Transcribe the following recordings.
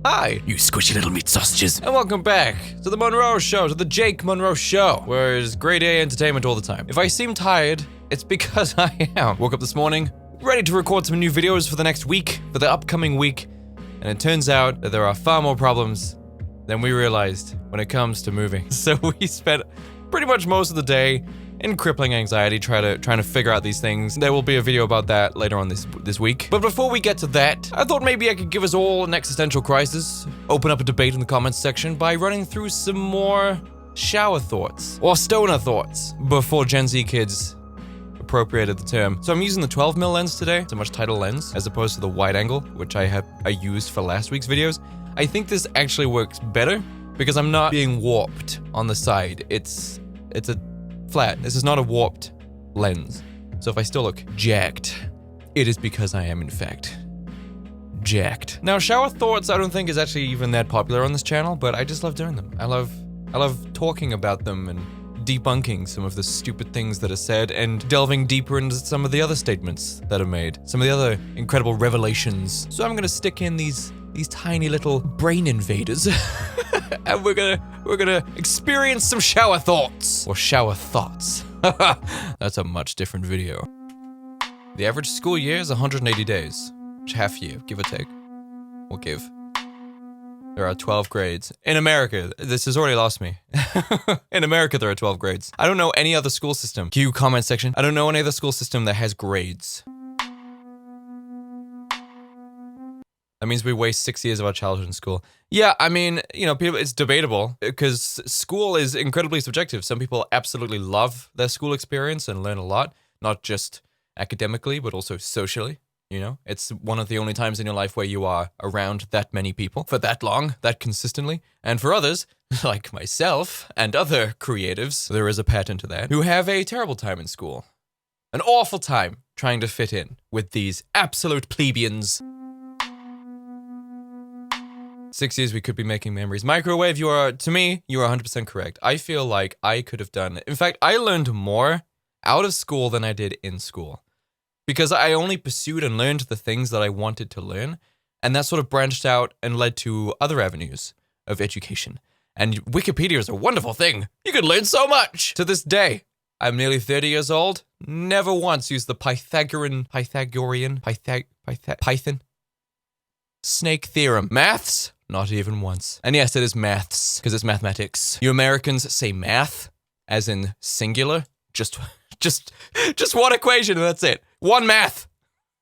Hi, you squishy little meat sausages. And welcome back to the Monroe Show, to the Jake Monroe Show, where it's grade A entertainment all the time. If I seem tired, it's because I am. Woke up this morning, ready to record some new videos for the next week, for the upcoming week, and it turns out that there are far more problems than we realized when it comes to moving. So we spent pretty much most of the day in crippling anxiety trying to figure out these things. There will be a video about that later on this week. But before we get to that, I thought maybe I could give us all an existential crisis, open up a debate in the comments section by running through some more shower thoughts, or stoner thoughts, before Gen Z kids appropriated the term. So I'm using the 12mm lens today. It's a much tighter lens, as opposed to the wide angle, which I used for last week's videos. I think this actually works better, because I'm not being warped on the side. It's a flat. This is not a warped lens. So if I still look jacked, it is because I am in fact jacked. Now, shower thoughts I don't think is actually even that popular on this channel, but I just love doing them. I love talking about them and debunking some of the stupid things that are said and delving deeper into some of the other statements that are made, some of the other incredible revelations. So I'm gonna stick in these tiny little brain invaders and we're gonna experience some shower thoughts, or shower thoughts. That's a much different video. The average school year is 180 days, which half year, give or take. We'll give. There are 12 grades. In America, this has already lost me. In America, there are 12 grades. I don't know any other school system. Q comment section. I don't know any other school system that has grades. That means we waste 6 years of our childhood in school. Yeah, I mean, you know, people, it's debatable because school is incredibly subjective. Some people absolutely love their school experience and learn a lot, not just academically, but also socially. You know, it's one of the only times in your life where you are around that many people for that long, that consistently. And for others, like myself and other creatives, there is a pattern to that, who have a terrible time in school. An awful time trying to fit in with these absolute plebeians. 6 years we could be making memories. Microwave, to me, you are 100% correct. I feel like I could have done it. In fact, I learned more out of school than I did in school. Because I only pursued and learned the things that I wanted to learn. And that sort of branched out and led to other avenues of education. And Wikipedia is a wonderful thing. You can learn so much. To this day, I'm nearly 30 years old. Never once used the Pythagorean snake theorem. Maths? Not even once. And yes, it is maths, because it's mathematics. You Americans say math, as in singular. Just one equation and that's it. One math.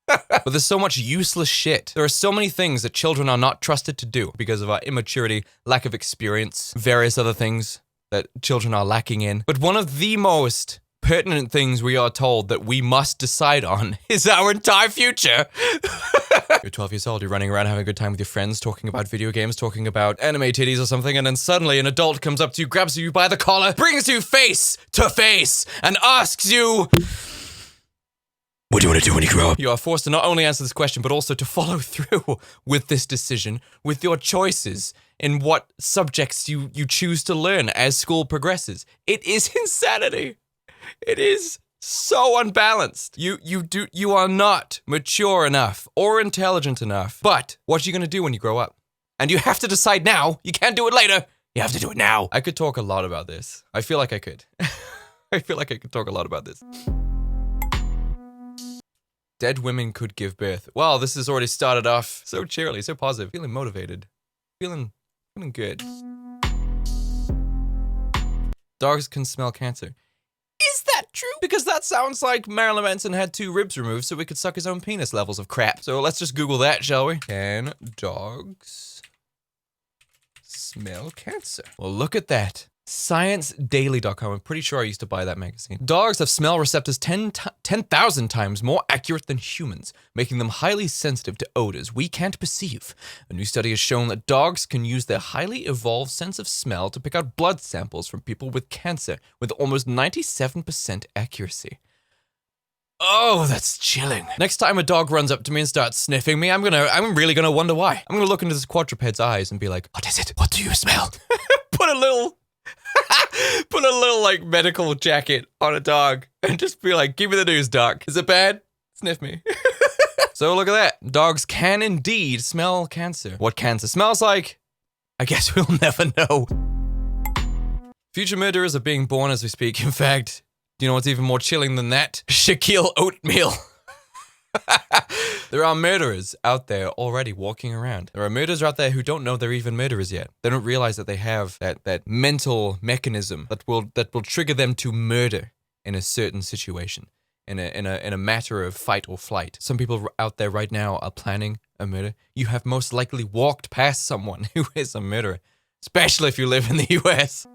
But there's so much useless shit. There are so many things that children are not trusted to do because of our immaturity, lack of experience, various other things that children are lacking in. But one of the most pertinent things we are told that we must decide on is our entire future. You're 12 years old, you're running around having a good time with your friends, talking about video games, talking about anime titties or something, and then suddenly an adult comes up to you, grabs you by the collar, brings you face to face, and asks you, what do you want to do when you grow up? You are forced to not only answer this question, but also to follow through with this decision, with your choices in what subjects you choose to learn as school progresses. It is insanity. It is so unbalanced. You are not mature enough or intelligent enough. But what are you going to do when you grow up? And you have to decide now. You can't do it later. You have to do it now. I could talk a lot about this. I feel like I could. I feel like I could talk a lot about this. Dead women could give birth. Wow, this has already started off so cheerily, so positive. Feeling motivated. Feeling good. Dogs can smell cancer. Is that true? Because that sounds like Marilyn Manson had 2 ribs removed so he could suck his own penis levels of crap. So let's just Google that, shall we? Can dogs smell cancer? Well, look at that. ScienceDaily.com. I'm pretty sure I used to buy that magazine. Dogs have smell receptors 10,000 times more accurate than humans, making them highly sensitive to odors we can't perceive. A new study has shown that dogs can use their highly evolved sense of smell to pick out blood samples from people with cancer with almost 97% accuracy. Oh, that's chilling. Next time a dog runs up to me and starts sniffing me, I'm really gonna wonder why. I'm gonna look into this quadruped's eyes and be like, what is it? What do you smell? Put a little like medical jacket on a dog and just be like, give me the news, doc. Is it bad? Sniff me. So look at that. Dogs can indeed smell cancer. What cancer smells like? I guess we'll never know. Future murderers are being born as we speak. In fact, do you know what's even more chilling than that? Shaquille Oatmeal. There are murderers out there already walking around. There are murderers out there who don't know they're even murderers yet. They don't realize that they have that mental mechanism that will trigger them to murder in a certain situation, in a matter of fight or flight. Some people out there right now are planning a murder. You have most likely walked past someone who is a murderer, especially if you live in the US.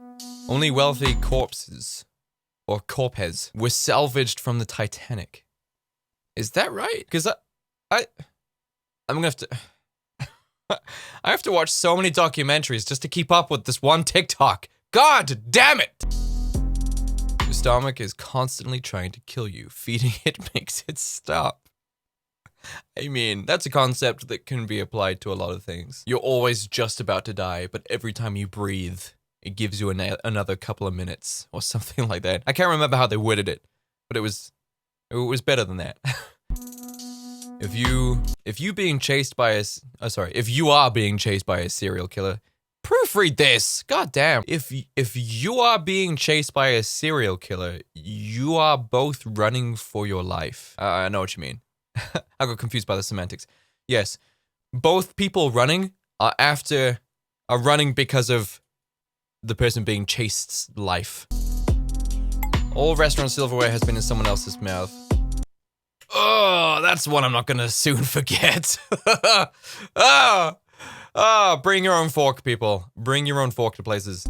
Only wealthy corpses, or corpses, were salvaged from the Titanic. Is that right? Because I'm gonna have to... I have to watch so many documentaries just to keep up with this one TikTok. God damn it! Your stomach is constantly trying to kill you. Feeding it makes it stop. I mean, that's a concept that can be applied to a lot of things. You're always just about to die, but every time you breathe, it gives you another couple of minutes or something like that. I can't remember how they worded it, but it was better than that. If you are being chased by a serial killer, proofread this. God damn. If you are being chased by a serial killer, you are both running for your life. I know what you mean. I got confused by the semantics. Yes, both people running are running because of the person being chased's life. All restaurant silverware has been in someone else's mouth. Oh, that's one I'm not gonna soon forget. Bring your own fork, people. Bring your own fork to places.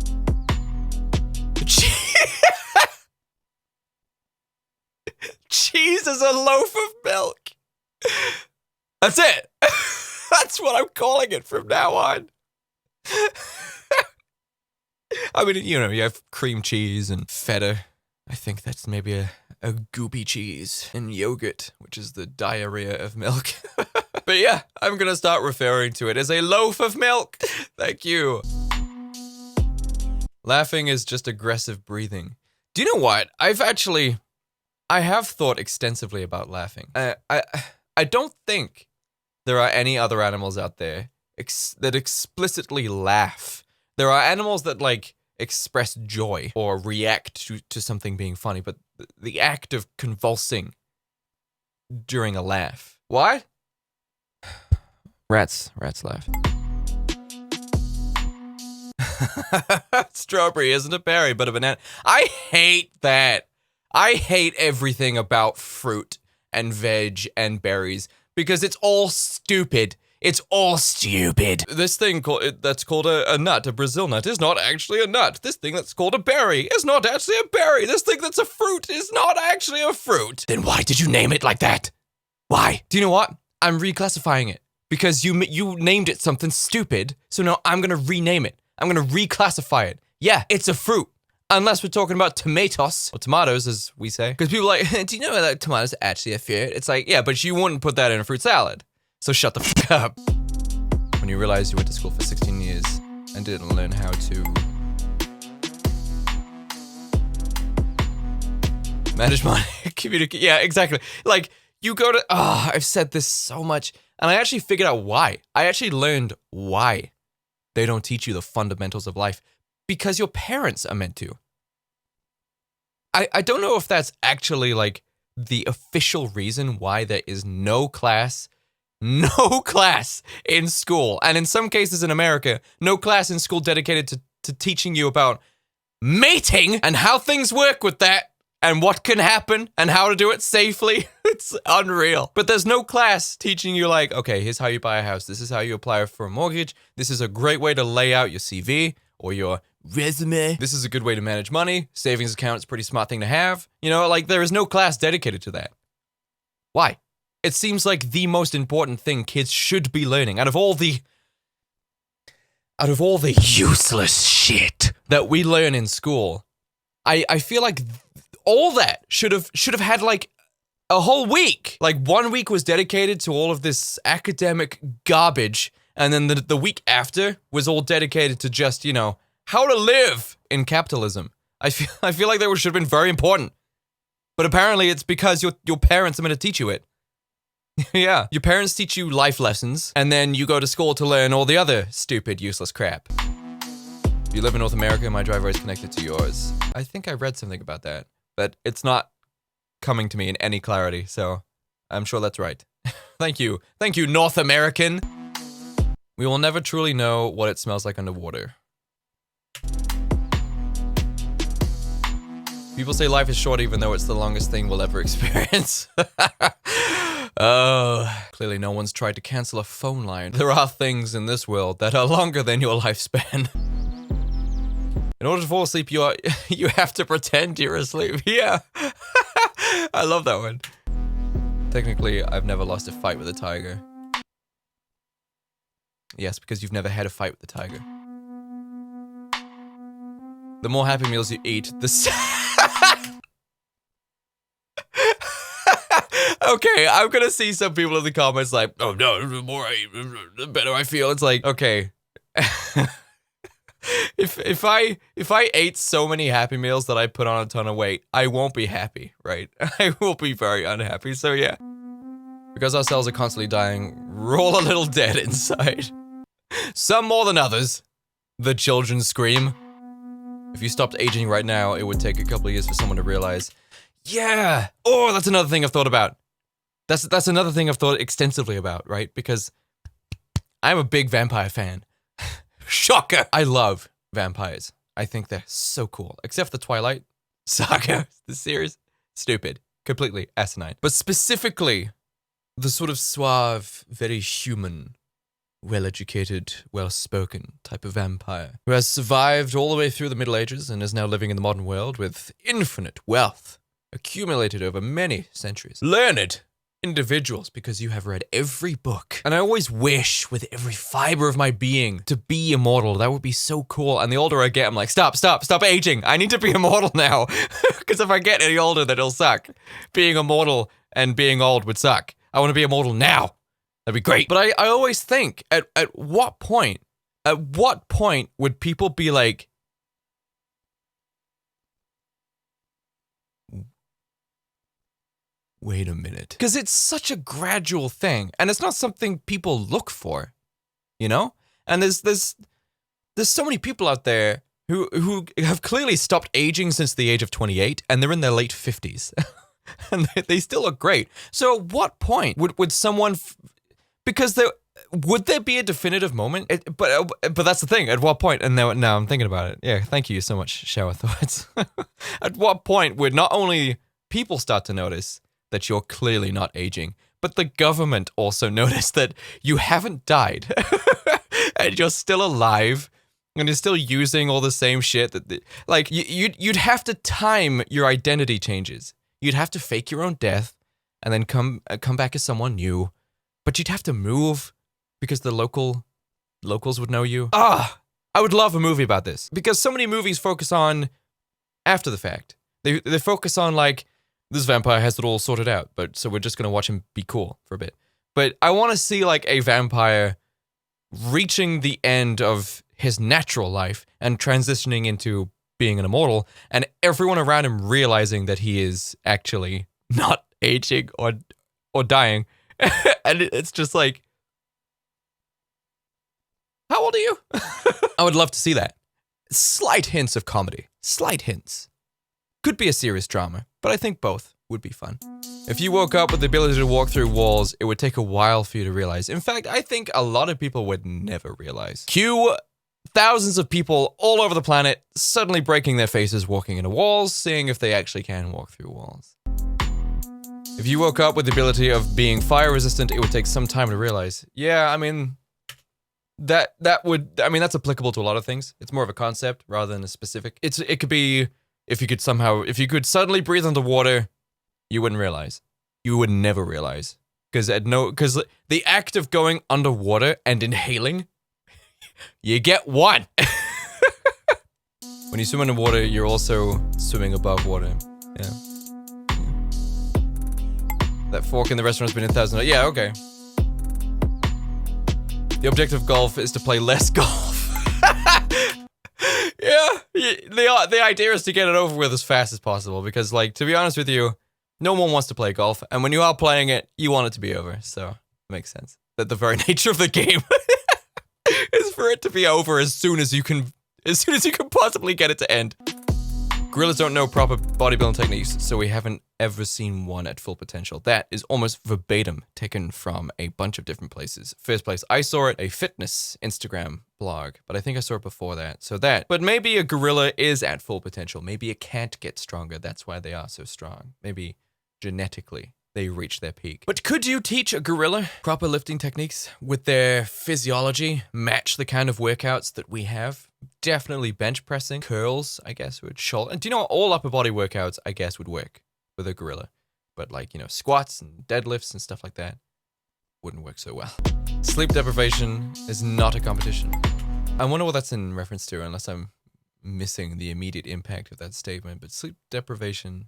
Cheese is a loaf of milk. That's it. That's what I'm calling it from now on. I mean, you know, you have cream cheese and feta. I think that's maybe a goopy cheese and yogurt, which is the diarrhea of milk. But yeah, I'm gonna start referring to it as a loaf of milk. Thank you. Laughing is just aggressive breathing. Do you know what? I have thought extensively about laughing. I don't think there are any other animals out there that explicitly laugh. There are animals that, like, express joy or react to something being funny, but the act of convulsing during a laugh. What? Rats laugh. Strawberry isn't a berry, but a banana. I hate that. I hate everything about fruit and veg and berries because it's all stupid. It's all stupid. This thing that's called a nut, a Brazil nut, is not actually a nut. This thing that's called a berry is not actually a berry. This thing that's a fruit is not actually a fruit. Then why did you name it like that? Why? Do you know what? I'm reclassifying it because you named it something stupid, so now I'm gonna rename it. I'm gonna reclassify it. Yeah, it's a fruit. Unless we're talking about tomatoes, or tomatoes as we say. Because people are like, do you know that tomatoes are actually a fruit? It's like, yeah, but you wouldn't put that in a fruit salad. So shut the fuck up. When you realize you went to school for 16 years and didn't learn how to manage money, communicate. Yeah, exactly. Like, you go to, I've said this so much. And I actually figured out why. I actually learned why they don't teach you the fundamentals of life. Because your parents are meant to. I don't know if that's actually, like, the official reason why there is no class in school, and in some cases in America, no class in school dedicated to teaching you about mating and how things work with that and what can happen and how to do it safely. It's unreal. But there's no class teaching you, like, okay, here's how you buy a house. This is how you apply for a mortgage. This is a great way to lay out your CV or your resume. This is a good way to manage money. Savings account is a pretty smart thing to have. You know, like, there is no class dedicated to that. Why? It seems like the most important thing kids should be learning out of all the useless shit that we learn in school. I feel like all that should have had, like, a whole week. Like, 1 week was dedicated to all of this academic garbage, and then the week after was all dedicated to just, you know, how to live in capitalism. I feel like that should have been very important. But apparently it's because your parents are going to teach you it. Yeah, your parents teach you life lessons, and then you go to school to learn all the other stupid, useless crap. If you live in North America, my driveway is connected to yours. I think I read something about that, but it's not coming to me in any clarity, so I'm sure that's right. Thank you, North American! We will never truly know what it smells like underwater. People say life is short even though it's the longest thing we'll ever experience. Oh, clearly no one's tried to cancel a phone line. There are things in this world that are longer than your lifespan. In order to fall asleep, you have to pretend you're asleep. Yeah. I love that one. Technically, I've never lost a fight with a tiger. Yes, because you've never had a fight with the tiger. The more Happy Meals you eat, the Okay, I'm gonna see some people in the comments like, oh no, the more I eat, the better I feel. It's like, okay. If I ate so many Happy Meals that I put on a ton of weight, I won't be happy, right? I will be very unhappy, so yeah. Because our cells are constantly dying, we're all a little dead inside. Some more than others. The children scream. If you stopped aging right now, it would take a couple of years for someone to realize, yeah! Oh, that's another thing I've thought about. That's another thing I've thought extensively about, right? Because I'm a big vampire fan. Shocker! I love vampires. I think they're so cool. Except the Twilight Saga, the series. Stupid. Completely asinine. But specifically, the sort of suave, very human, well-educated, well-spoken type of vampire who has survived all the way through the Middle Ages and is now living in the modern world with infinite wealth accumulated over many centuries. Learned individuals, because you have read every book. And I always wish with every fiber of my being to be immortal. That would be so cool. And the older I get, I'm like, stop aging. I need to be immortal now. Because if I get any older, then it'll suck. Being immortal and being old would suck. I want to be immortal now. That'd be great. But I always think, at what point would people be like, wait a minute. Because it's such a gradual thing, and it's not something people look for, you know? And there's so many people out there who have clearly stopped aging since the age of 28, and they're in their late 50s. And they still look great. So at what point would someone... Because would there be a definitive moment? But that's the thing. At what point? And now I'm thinking about it. Yeah, thank you so much, Shower Thoughts. At what point would not only people start to notice that you're clearly not aging, but the government also notice that you haven't died and you're still alive and you're still using all the same shit that like you'd have to time your identity changes. You'd have to fake your own death and then come back as someone new. But you'd have to move because the locals would know you. I would love a movie about this because so many movies focus on after the fact. They focus on like, this vampire has it all sorted out, but so we're just gonna watch him be cool for a bit. But I want to see like a vampire reaching the end of his natural life and transitioning into being an immortal, and everyone around him realizing that he is actually not aging or dying. And it's just like, how old are you? I would love to see that. Slight hints of comedy. Slight hints. Could be a serious drama, but I think both would be fun. If you woke up with the ability to walk through walls, it would take a while for you to realize. In fact, I think a lot of people would never realize. Cue thousands of people all over the planet suddenly breaking their faces walking into walls, seeing if they actually can walk through walls. If you woke up with the ability of being fire resistant, it would take some time to realize. Yeah, I mean, that's applicable to a lot of things. It's more of a concept rather than a specific. It could be if you could suddenly breathe underwater, you wouldn't realize. You would never realize. Because the act of going underwater and inhaling, you get one. When you swim underwater, you're also swimming above water. Yeah. That fork in the restaurant's been 1,000. Yeah, okay. The objective of golf is to play less golf. Yeah, the idea is to get it over with as fast as possible because, like, to be honest with you, No one wants to play golf, and when you are playing it, you want it to be over, so it makes sense. That the very nature of the game is for it to be over as soon as you can possibly get it to end. Gorillas don't know proper bodybuilding techniques, so we haven't ever seen one at full potential. That is almost verbatim taken from a bunch of different places. First place I saw it, a fitness Instagram blog, but I think I saw it before that. So that, but maybe a gorilla is at full potential. Maybe it can't get stronger. That's why they are so strong. Maybe genetically they reach their peak. But could you teach a gorilla proper lifting techniques? With their physiology match the kind of workouts that we have? Definitely bench pressing, curls, I guess, would shoulder. And do you know what? All upper body workouts, I guess, would work with a gorilla. But like, you know, squats and deadlifts and stuff like that wouldn't work so well. Sleep deprivation is not a competition. I wonder what that's in reference to, unless I'm missing the immediate impact of that statement. But sleep deprivation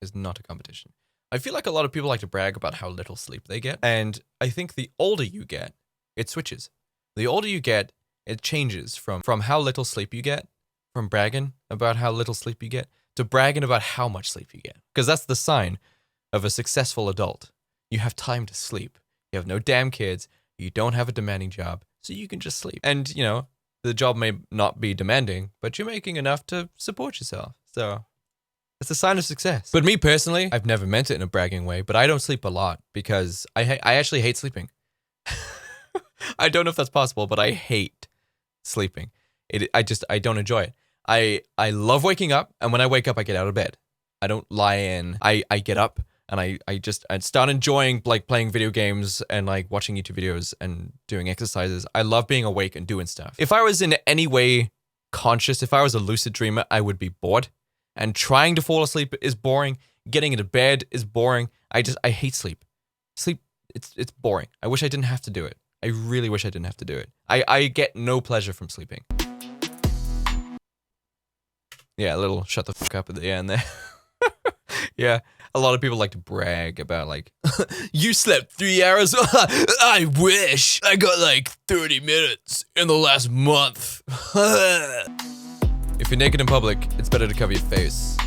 is not a competition. I feel like a lot of people like to brag about how little sleep they get. And I think the older you get, it switches. The older you get, it changes from how little sleep you get, from bragging about how little sleep you get, to bragging about how much sleep you get. Because that's the sign of a successful adult. You have time to sleep. You have no damn kids. You don't have a demanding job, so you can just sleep. And, you know, the job may not be demanding, but you're making enough to support yourself. So it's a sign of success. But me personally, I've never meant it in a bragging way, but I don't sleep a lot because I actually hate sleeping. I don't know if that's possible, but I hate sleeping. I don't enjoy it. I love waking up, and when I wake up, I get out of bed. I don't lie in. I get up, and I start enjoying like playing video games and like watching YouTube videos and doing exercises. I love being awake and doing stuff. If I was in any way conscious, if I was a lucid dreamer, I would be bored. And trying to fall asleep is boring. Getting into bed is boring. I hate sleep. Sleep, it's boring. I wish I didn't have to do it. I really wish I didn't have to do it. I get no pleasure from sleeping. Yeah, a little shut the fuck up at the end there. Yeah, a lot of people like to brag about like, you slept 3 hours? I wish I got like 30 minutes in the last month. If you're naked in public, it's better to cover your face.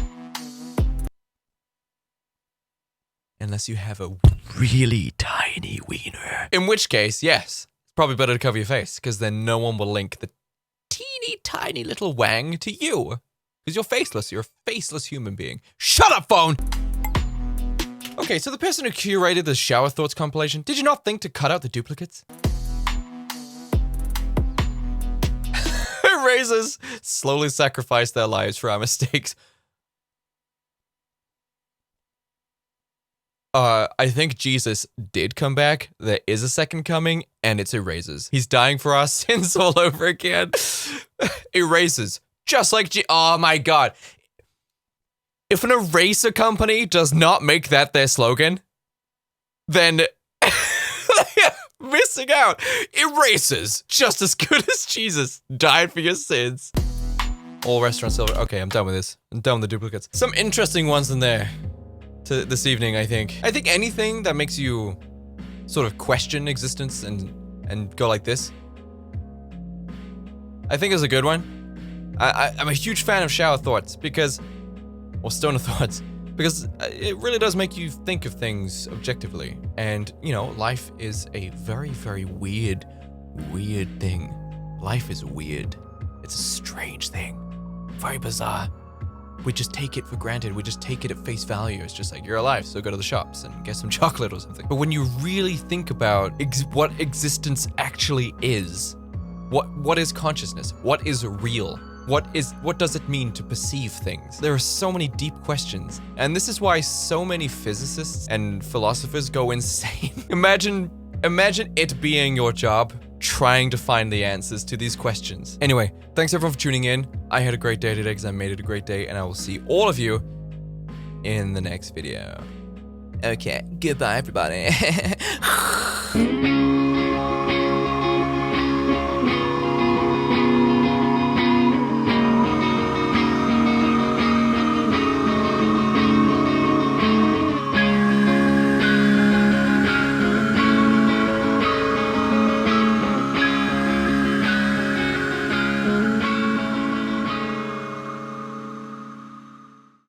Unless you have a really tiny wiener. In which case, yes, it's probably better to cover your face, because then no one will link the teeny tiny little wang to you. Because you're faceless, you're a faceless human being. Shut up, phone! Okay, so the person who curated the shower thoughts compilation, did you not think to cut out the duplicates? Razors slowly sacrifice their lives for our mistakes. I think Jesus did come back. There is a second coming, and it's erasers. He's dying for our sins all over again. Erasers. Just like oh my god. If an eraser company does not make that their slogan, then missing out. Erasers, just as good as Jesus died for your sins. All restaurants silver. Okay, I'm done with this. I'm done with the duplicates. Some interesting ones in there this evening, I think. I think anything that makes you sort of question existence and go like this, I think is a good one. I'm a huge fan of shower thoughts or stoner thoughts, because it really does make you think of things objectively. And, you know, life is a very, very weird thing. Life is weird. It's a strange thing. Very bizarre. We just take it for granted. We just take it at face value. It's just like, you're alive, so go to the shops and get some chocolate or something. But when you really think about what existence actually is, what is consciousness? What is real? What does it mean to perceive things? There are so many deep questions, and this is why so many physicists and philosophers go insane. Imagine it being your job, trying to find the answers to these questions. Anyway, thanks everyone for tuning in. I had a great day today because I made it a great day, and I will see all of you in the next video. Okay, goodbye everybody.